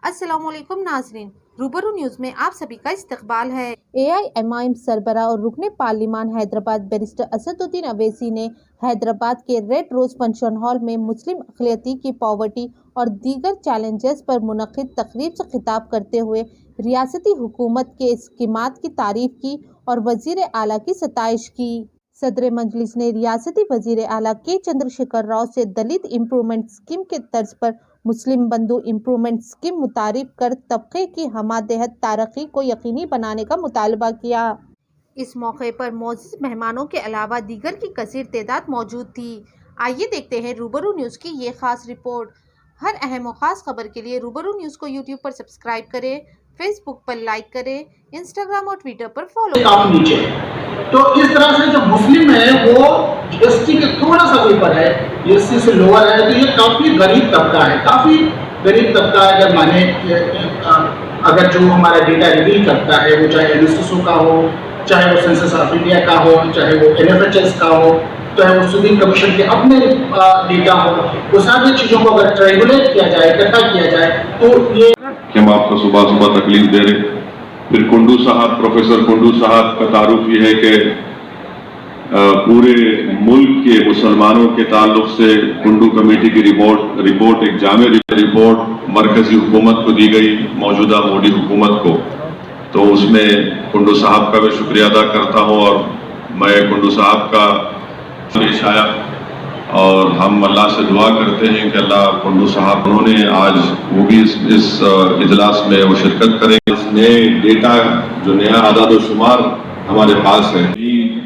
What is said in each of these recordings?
अस्सलामुअलैकुम नाजरीन, रूबरू न्यूज़ में आप सभी का इस्तकबाल है। AIMIM सरबराह और रुकने पार्लिमान हैदराबाद बैरिस्टर असदुद्दीन अवैसी ने हैदराबाद के रेड रोज फंक्शन हॉल में मुस्लिम अक़लियती की पॉवर्टी और दीगर चैलेंजेस पर मुनक़िद तकरीब से खिताब करते हुए रियासती हुकूमत के स्कीमात की तारीफ की और वज़ीर आला की सताइश की। सदर मजलिस ने रियासती वज़ीर आला के चंद्रशेखर राव से दलित इम्प्रूवमेंट स्कीम के तर्ज पर मुस्लिम बंधु इम्प्रूवमेंट स्कीम मुतारिफ कर तबके की हमादेहत तरक्की को यकीनी बनाने का मुतालबा किया। इस मौके पर मौजूद मेहमानों के अलावा दीगर की कसीर तादाद मौजूद थी। आइए देखते हैं रूबरू न्यूज़ की ये खास रिपोर्ट। हर अहम और ख़ास खबर के लिए रूबरू न्यूज़ को यूट्यूब पर सब्सक्राइब करें, फेसबुक पर लाइक करें, इंस्टाग्राम और ट्विटर पर फॉलो काफी नीचे है। तो इस तरह से जो मुस्लिम है वो एसटी के थोड़ा सा ऊपर है, एससी से लोअर है, तो ये काफी गरीब तबका है, काफी गरीब तबका है। अगर माने अगर जो हमारा डेटा रिवील करता है वो चाहे एनएसएसओ का हो, चाहे वो सेंसस ऑफ इंडिया का हो, चाहे वो एनएफएचएस का हो, चाहे वो सुप्रीम कमीशन के अपने डेटा हो, वो सारी चीजों को अगर ट्रायंगुलेट किया जाए, इकट्ठा किया जाए तो ये हम आपको सुबह सुबह तकलीफ दे रहे। फिर कुंडू साहब, प्रोफेसर कुंडू साहब का तारुफ ये है कि पूरे मुल्क के मुसलमानों के ताल्लुक से कुंडू कमेटी की रिपोर्ट एक जामे रिपोर्ट मरकजी हुकूमत को दी गई, मौजूदा मोदी हुकूमत को। तो उसमें कुंडू साहब का भी शुक्रिया अदा करता हूँ और मैं कुंडू साहब का पेश आया और हम अल्लाह से दुआ करते हैं कि अल्लाह कुंडू साहब उन्होंने आज वो भी इस इजलास में वो शिरकत करेंगे। इस नए डेटा जो नया आदाद व शुमार हमारे पास है,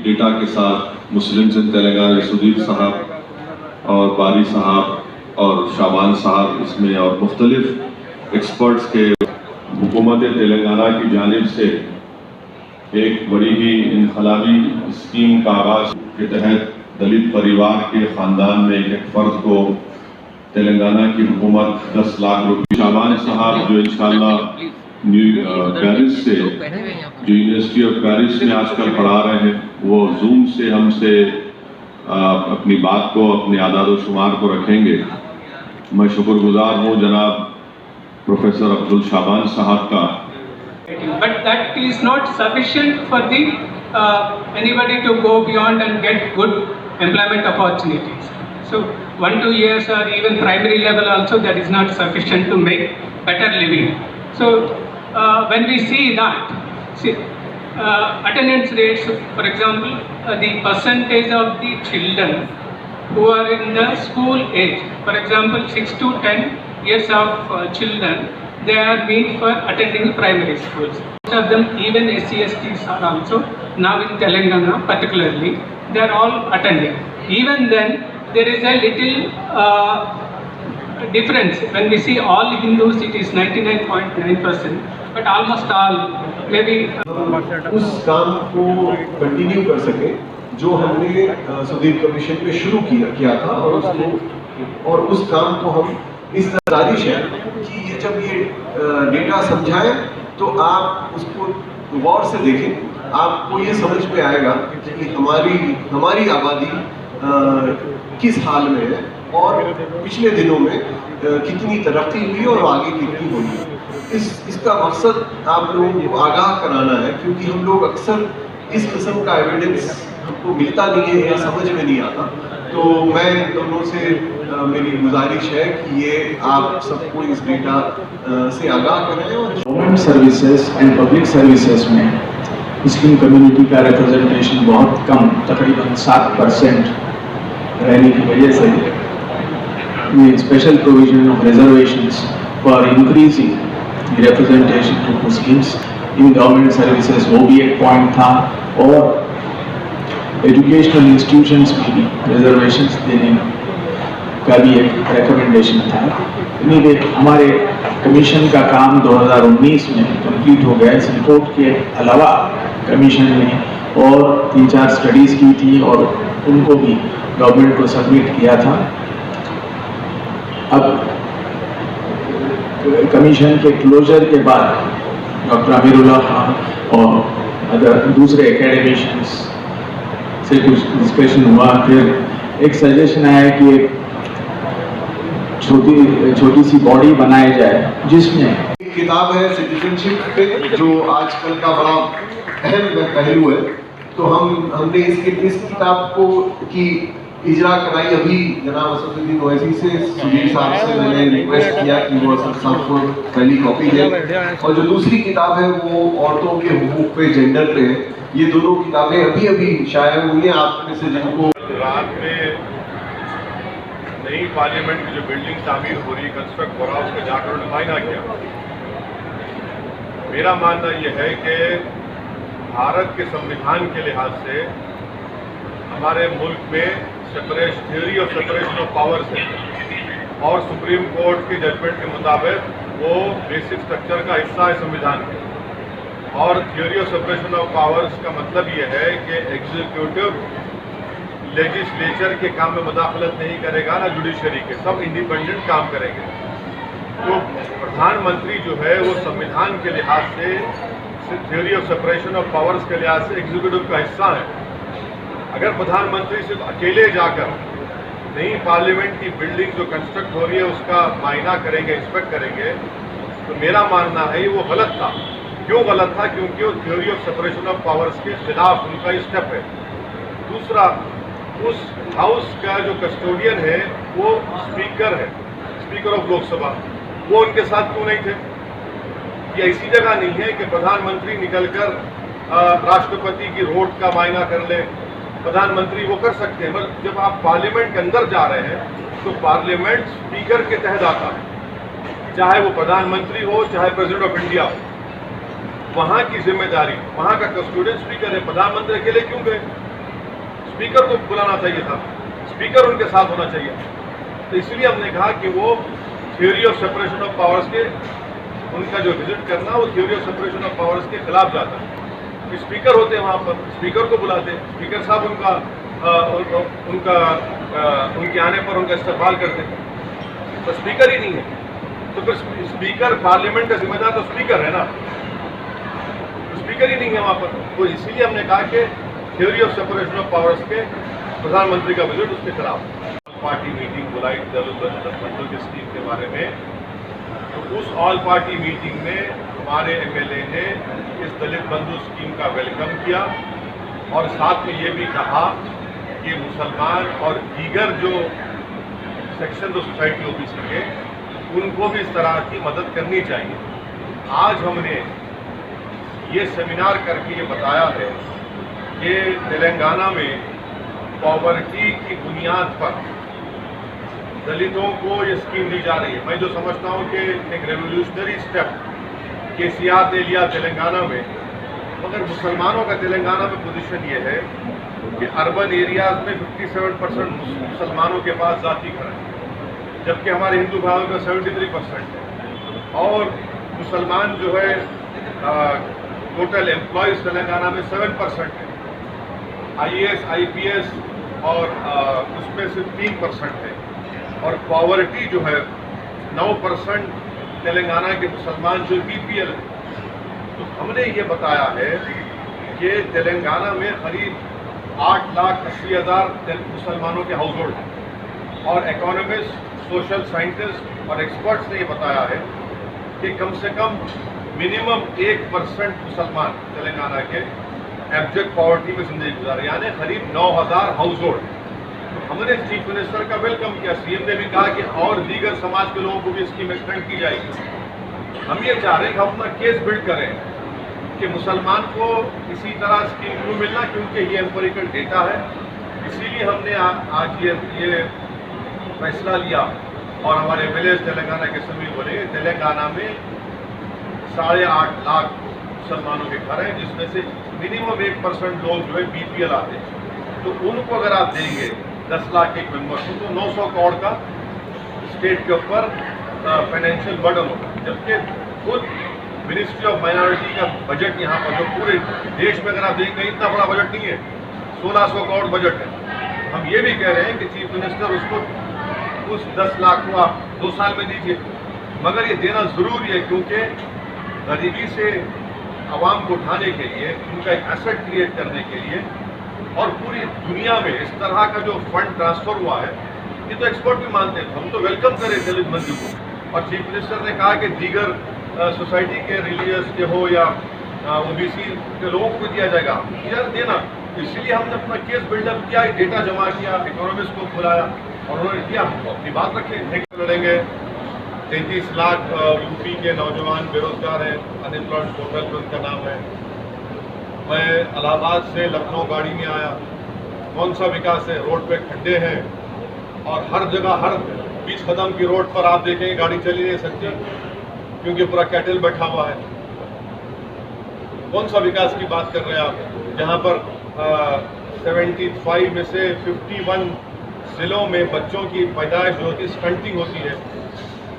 डेटा के साथ मुस्लिम इन तेलंगाना सुदीप साहब और बारी साहब और शाबान साहब इसमें और मुख्तलिफ एक्सपर्ट्स के हुकूमत तेलंगाना की जानिब से एक बड़ी ही इनकलाबी स्कीम का आगाज के तहत दलित परिवार के ख़ानदान में एक फ़र्द को तेलंगाना की हुकूमत 10 लाख रुपये। शाबान साहब जो इंशाअल्लाह पेरिस से जो यूनिवर्सिटी ऑफ पेरिस में आजकल पढ़ा रहे हैं, वो जूम से हमसे अपनी बात को, अपने आदाद व शुमार को रखेंगे। मैं शुक्रगुजार हूँ जनाब प्रोफेसर अब्दुल शाबान साहब का। But that is not sufficient for the anybody to go beyond and get good employment opportunities. So 1-2 years or even primary level also, that is not sufficient to make better living. So when we see that, attendance rates, for example, the percentage of the children who are in the school age, for example 6 to 10 years of children, they are meant for attending primary schools. Most of them, even SC/STs are also now in Telangana particularly, they are all attending. Even then, there is a little difference. When we see all Hindus, it is 99.9%, but almost all maybe उस काम को continue कर सके जो हमने Sudeep commission में शुरू किया था और उस काम को हम इस गुजारिश है कि ये जब ये डेटा समझाएं तो आप उसको गौर से देखें, आपको ये समझ में आएगा कि हमारी आबादी किस हाल में है और पिछले दिनों में कितनी तरक्की हुई और आगे कितनी हुई। इसका मकसद आप लोगों को आगाह कराना है, क्योंकि हम लोग अक्सर इस किस्म का एविडेंस हमको मिलता नहीं है या समझ में नहीं आता। तो मैं दोनों से मेरी गुजारिश है कि ये आप सबको इस डेटा से आगाह करें। और government services and public services में मुस्लिम कम्युनिटी का रिप्रेजेंटेशन बहुत कम, तकरीबन 7% रहने की वजह से ये special provision of reservations for increasing representation to Muslims in government services, वो भी एक पॉइंट था। और एजुकेशनल इंस्टीट्यूशंस में भी रिजर्वेशंस देने का भी एक रिकमेंडेशन था। यानी हमारे कमीशन का काम 2019 में कंप्लीट हो गया। इस रिपोर्ट के अलावा कमीशन ने और 3-4 स्टडीज़ की थी और उनको भी गवर्नमेंट को सबमिट किया था। अब कमीशन के क्लोजर के बाद डॉक्टर अमीरुल्लाह खान और दूसरे एकेडमिशियंस से कुछ डिस्कशन हुआ। फिर एक सजेशन आया कि छोटी सी बॉडी बनाई जाए जिसमें एक किताब है सिटीजनशिप पे, जो आजकल का बड़ा अहम पहलू है। तो हमने इस किताब को की इजरा कराई अभी जनाब असदुद्दीन ओवैसी से, सुधीर साहब से मैंने रिक्वेस्ट किया कि वो असद साहब को पहली कॉपी दें। और जो दूसरी किताब है वो औरतों के हुकूक पे, जेंडर पे है। ये दोनों किताबें अभी शाया हुई हैं। आप में से जिनको रात में नई पार्लियामेंट की जो बिल्डिंग तामीर हो रही, कंस्ट्रक्ट हो रहा, उसका जाकर उन्होंने मायना किया। मेरा मानना यह है कि भारत के संविधान के लिहाज से हमारे मुल्क में theory of separation of powers है और सुप्रीम कोर्ट के जजमेंट के मुताबिक वो बेसिक स्ट्रक्चर का हिस्सा है संविधान के। और theory of separation of powers का मतलब ये है कि एग्जीक्यूटिव लेजिस्लेचर के काम में मुदाखलत नहीं करेगा, ना जुडिशरी के, सब इंडिपेंडेंट काम करेंगे। तो प्रधानमंत्री जो है वो संविधान के लिहाज से, theory of separation of powers के लिहाज से एग्जीक्यूटिव का हिस्सा है। अगर प्रधानमंत्री सिर्फ अकेले जाकर नई पार्लियामेंट की बिल्डिंग जो कंस्ट्रक्ट हो रही है उसका मायना करेंगे, इंस्पेक्ट करेंगे, तो मेरा मानना है वो गलत था। क्यों गलत था? क्योंकि वो theory of separation of powers के खिलाफ उनका ये स्टेप है। दूसरा, उस हाउस का जो कस्टोडियन है वो स्पीकर है, स्पीकर ऑफ लोकसभा, वो उनके साथ क्यों नहीं थे? ये ऐसी जगह नहीं है कि प्रधानमंत्री निकलकर राष्ट्रपति की रोड का मायना कर ले। प्रधानमंत्री वो कर सकते हैं, मगर जब आप पार्लियामेंट के अंदर जा रहे हैं तो पार्लियामेंट स्पीकर के तहत आता है, चाहे वो प्रधानमंत्री हो, चाहे प्रेसिडेंट ऑफ इंडिया हो। वहाँ की जिम्मेदारी, वहाँ का कस्टोडियन स्पीकर है। प्रधानमंत्री अकेले क्यों गए? स्पीकर को बुलाना चाहिए था, स्पीकर उनके साथ होना चाहिए। तो इसलिए हमने कहा कि वो theory of separation of powers के, उनका जो विजिट करना वो theory of separation of powers के खिलाफ जाता है। स्पीकर होते हैं वहाँ पर, स्पीकर को बुलाते, स्पीकर साहब उनके आने पर उनका इस्तेमाल करते, तो स्पीकर ही नहीं है। तो फिर स्पीकर पार्लियामेंट का जिम्मेदार तो स्पीकर है ना, तो स्पीकर ही नहीं है वहाँ पर। तो इसीलिए हमने कहा कि theory of separation of powers के प्रधानमंत्री का विजिट उसके खिलाफ। पार्टी मीटिंग बुलाई दलित की स्कीम के बारे में, तो उस ऑल पार्टी मीटिंग में हमारे एमएलए ने इस दलित बंधु स्कीम का वेलकम किया और साथ में ये भी कहा कि मुसलमान और दीगर जो सेक्शन ऑफ सोसाइटी ओबीसी के, उनको भी इस तरह की मदद करनी चाहिए। आज हमने ये सेमिनार करके ये बताया है कि तेलंगाना में पॉवर्टी की बुनियाद पर दलितों को ये स्कीम दी जा रही है। मैं जो समझता हूँ कि एक रेवोल्यूशनरी स्टेप केसीआर ने लिया तेलंगाना में, मगर मुसलमानों का तेलंगाना में पोजीशन ये है कि अर्बन एरियाज में 57% मुसलमानों के पास जाति घर है, जबकि हमारे हिंदू भाइयों का 73% है। और मुसलमान जो है टोटल एम्प्लॉयज़ तेलंगाना में 7% है, IAS IPS और उसमें से 3% है। और पॉवर्टी जो है 9% तेलंगाना के मुसलमान जो BPL है। तो हमने ये बताया है कि तेलंगाना में करीब 8,80,000 मुसलमानों के हाउस होल्ड हैं और इकोनॉमिस्ट, सोशल साइंटिस्ट और एक्सपर्ट्स ने ये बताया है कि कम से कम मिनिमम 1% मुसलमान तेलंगाना के एब्जेक्ट पॉवर्टी में जिंदगी गुजार, यानी करीब 9,000 हाउस होल्ड। तो हमने चीफ मिनिस्टर का वेलकम किया। CM ने भी कहा कि और दीगर समाज के लोगों को भी स्कीम एक्सटेंड की जाएगी। हम ये चाह रहे हैं कि हम अपना केस बिल्ड करें कि मुसलमान को इसी तरह स्कीम क्यों मिलना, क्योंकि ये एम्पिरिकल डेटा है। इसीलिए हमने आज ये फैसला लिया और हमारे MLAs तेलंगाना के सभी बोले तेलंगाना में 8.5 लाख मुसलमानों के घर हैं, जिसमें से मिनिमम 1% लोग जो है BPL आते हैं। तो उनको अगर आप देंगे 10 लाख एक मेंबर को, तो 900 करोड़ का स्टेट के ऊपर फाइनेंशियल बर्डन होगा। जबकि खुद मिनिस्ट्री ऑफ माइनॉरिटी का बजट यहाँ पर जो पूरे देश में अगर आप देखेंगे इतना बड़ा बजट नहीं है, 1600 करोड़ बजट है। हम ये भी कह रहे हैं कि चीफ मिनिस्टर उसको उस 10 लाख को आप 2 साल में दीजिए, मगर ये देना ज़रूरी है क्योंकि गरीबी से आवाम को उठाने के लिए, उनका एक एसेट क्रिएट करने के लिए और पूरी दुनिया में इस तरह का जो फंड ट्रांसफ़र हुआ है ये तो एक्सपर्ट भी मानते हैं, हम तो वेलकम करें दलित बंधु को। और चीफ मिनिस्टर ने कहा कि दीगर सोसाइटी के रिलीजियस के हो या ओबीसी के लोगों को दिया जाएगा, यार देना। इसलिए हमने अपना केस बिल्डअप किया, डेटा जमा किया, इकोनॉमिस्ट को बुलाया और उन्होंने दिया, अपनी बात रखे। लड़ेंगे 33 लाख यूपी के नौजवान बेरोजगार हैं, अनएम्प्लॉयड पोर्टल पर उनका नाम है। मैं इलाहाबाद से लखनऊ गाड़ी में आया, कौन सा विकास है? रोड पे खड्डे हैं और हर जगह हर 20 कदम की रोड पर आप देखेंगे गाड़ी चल ही नहीं सकती क्योंकि पूरा कैटल बैठा हुआ है। कौन सा विकास की बात कर रहे हैं आप, जहां पर 75 में से 51 जिलों में बच्चों की पैदाइश जो होती है स्टंटिंग होती है।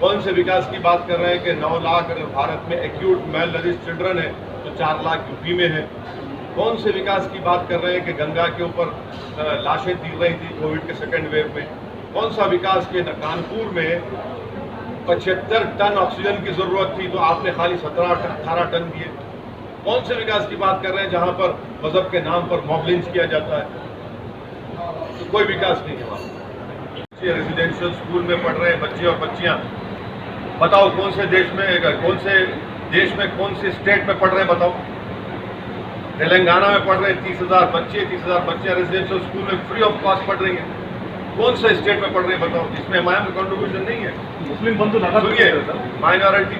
कौन से विकास की बात कर रहे हैं कि 9 लाख अगर भारत में एक्यूट मेल नरिश चिल्ड्रन है तो 4 लाख यूपी में है। कौन से विकास की बात कर रहे हैं कि गंगा के ऊपर लाशें गिर रही थी कोविड के सेकेंड वेव में। कौन सा विकास के कानपुर में 75 टन ऑक्सीजन की जरूरत थी तो आपने खाली 17-18 टन दिए। कौन से विकास की बात कर रहे हैं जहां पर मजहब के नाम पर मॉब लिंच किया जाता है? तो कोई विकास नहीं है वहाँ। रेजिडेंशियल स्कूल में पढ़ रहे हैं बच्चे और बच्चियां, बताओ कौन से देश में कौन से स्टेट में पढ़ रहे हैं बताओ? तेलंगाना में पढ़ रहे हैं 30,000 बच्चे रेजिडेंशियल स्कूल में फ्री ऑफ कॉस्ट पढ़ रही हैं। कौन से स्टेट में पढ़ रहे हैं बताओ जिसमें हमारा कंट्रीब्यूशन नहीं है? मुस्लिम बंधु लगा सुनिए, माइनॉरिटी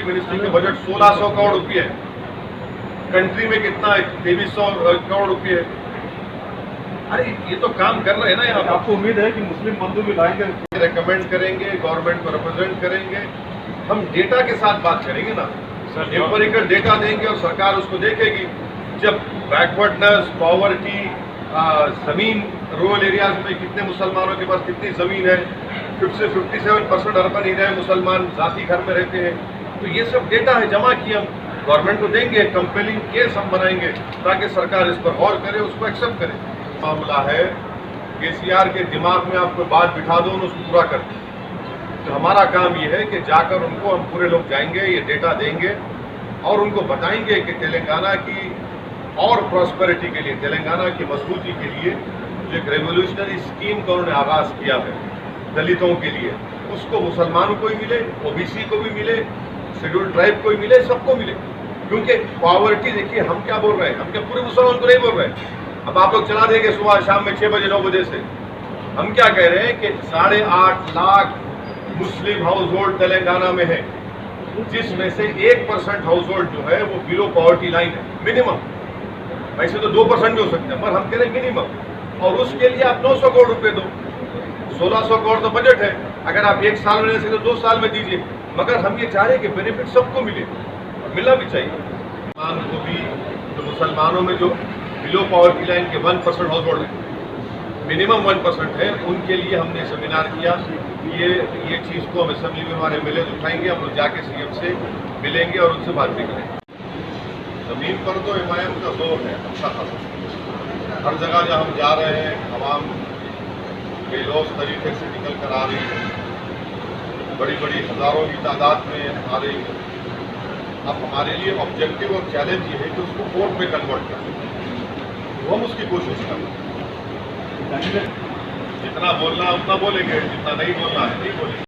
मिनिस्ट्री का बजट 1600 करोड़ रुपये है। कंट्री में कितना है? 2300 करोड़ रुपये है। अरे ये तो काम कर रहे हैं ना यहाँ। आपको उम्मीद है कि मुस्लिम बंधु भी लाएंगे? रिकमेंड करेंगे, गवर्नमेंट को रिप्रेजेंट करेंगे, हम डेटा के साथ बात करेंगे ना, एम्पिरिकल डेटा देंगे और सरकार उसको देखेगी। जब बैकवर्डनेस, पॉवर्टी, जमीन रूरल एरियाज में कितने मुसलमानों के पास कितनी ज़मीन है, 57% अर्बन एरिया में मुसलमान जाति घर में रहते हैं, तो ये सब डेटा है जमा किए, हम गवर्नमेंट को देंगे, कंपेलिंग केस हम बनाएंगे ताकि सरकार इस पर गौर करे, उसको एक्सेप्ट करे। मामला है केसीआर के दिमाग में आप कोई बात बिठा दो, उसको पूरा कर दो। तो हमारा काम ये है कि जाकर उनको हम पूरे लोग जाएंगे, ये डेटा देंगे और उनको बताएंगे कि तेलंगाना की और प्रॉस्पेरिटी के लिए, तेलंगाना की मजबूती के लिए जो एक रेवोल्यूशनरी स्कीम का उन्होंने आगाज़ किया है दलितों के लिए, उसको मुसलमानों को ही मिले, ओबीसी को भी मिले, शेड्यूल ट्राइब को ही मिले, सबको मिले। क्योंकि पॉवर्टी देखिए, हम क्या बोल रहे हैं, हम क्या पूरे मुसलमान को नहीं बोल रहे हैं। अब आप लोग चला देंगे सुबह शाम में 6 बजे 9 बजे से, हम क्या कह रहे हैं कि 8.5 लाख मुस्लिम हाउस होल्ड तेलंगाना में है, जिसमें से 1% हाउस होल्ड जो है वो बिलो पॉवर्टी लाइन है, मिनिमम। वैसे तो 2% भी हो सकते हैं, पर हम कह रहे हैं मिनिमम। और उसके लिए आप 900 करोड़ रुपए दो, 1600 करोड़ तो बजट है, अगर आप 1 साल में दे सकते 2 साल में दीजिए। मगर हम ये चाह रहे हैं कि बेनिफिट सबको मिले, मिलना भी चाहिए। मुसलमान को भी, तो मुसलमानों में जो बिलो पॉवर्टी लाइन के 1% हाउस होल्ड है, मिनिमम 1% है, उनके लिए हमने सेमिनार किया। ये चीज़ को हम असेंबली में हमारे मिले उठाएंगे, हम लोग जाके सीएम से मिलेंगे और उनसे बात भी करेंगे। ज़मीन पर तो एमआईएम का जोर है अच्छा खासा, हर जगह जहाँ हम जा रहे हैं आवाम बेलौस तरीके से निकल कर आ रही है, बड़ी बड़ी हज़ारों की तादाद में आ रही है। अब हमारे लिए ऑब्जेक्टिव और चैलेंज ये है कि उसको वोट में कन्वर्ट करें, तो हम उसकी कोशिश करें। जितना बोलना उतना बोलेंगे, जितना नहीं बोलना है नहीं बोलेंगे।